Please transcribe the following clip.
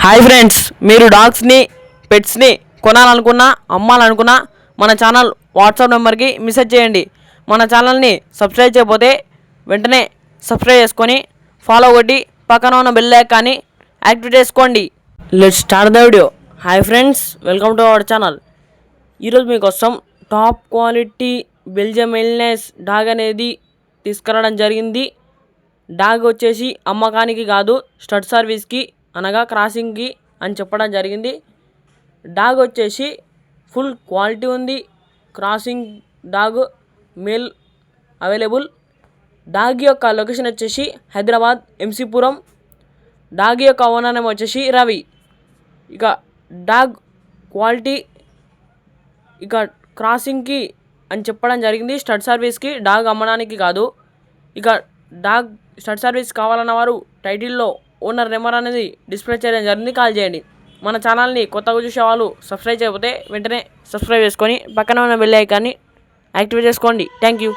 Hi friends, మీరు డాగ్స్ని పెట్స్ని కొనాలనుకున్నా అమ్మాలనుకున్నా మన channel WhatsApp నెంబర్కి మెసేజ్ చేయండి. మన ఛానల్ని సబ్స్క్రైబ్ చేయకపోతే వెంటనే సబ్స్క్రైబ్ చేసుకొని ఫాలో కొట్టి పక్కన ఉన్న బెల్ ఐకాన్ని యాక్టివేట్ చేసుకోండి. Let's start the video. Hi friends, welcome to our channel. ఈరోజు మీకోసం టాప్ క్వాలిటీ బెల్జియం మెల్నెస్ డాగ్ అనేది తీసుకురావడం జరిగింది. డాగ్ వచ్చేసి అమ్మకానికి కాదు, స్టడ్ సర్వీస్కి అనగా క్రాసింగ్కి అని చెప్పడం జరిగింది. డాగ్ వచ్చేసి ఫుల్ క్వాలిటీ ఉంది. Crossing dog male available. Dog యొక్క లొకేషన్ వచ్చేసి హైదరాబాద్ ఎంసీపురం. డాగ్ యొక్క ఓనర్ నేమ్ వచ్చేసి రవి. ఇక డాగ్ క్వాలిటీ ఇక క్రాసింగ్కి అని చెప్పడం జరిగింది, స్టడ్ సర్వీస్కి, డాగ్ అమ్మడానికి కాదు. ఇక డాగ్ స్టడ్ సర్వీస్ కావాలన్న వారు టైటిల్లో ఓనర్ నెంబర్ అనేది డిస్ప్లే చేయడం జరిగింది, కాల్ చేయండి. మన ఛానల్ని కొత్తగా చూసే వాళ్ళు సబ్స్క్రైబ్ చేయకపోతే వెంటనే సబ్స్క్రైబ్ చేసుకొని పక్కన ఉన్న బెల్ ఐకాన్ని యాక్టివేట్ చేసుకోండి. Thank you.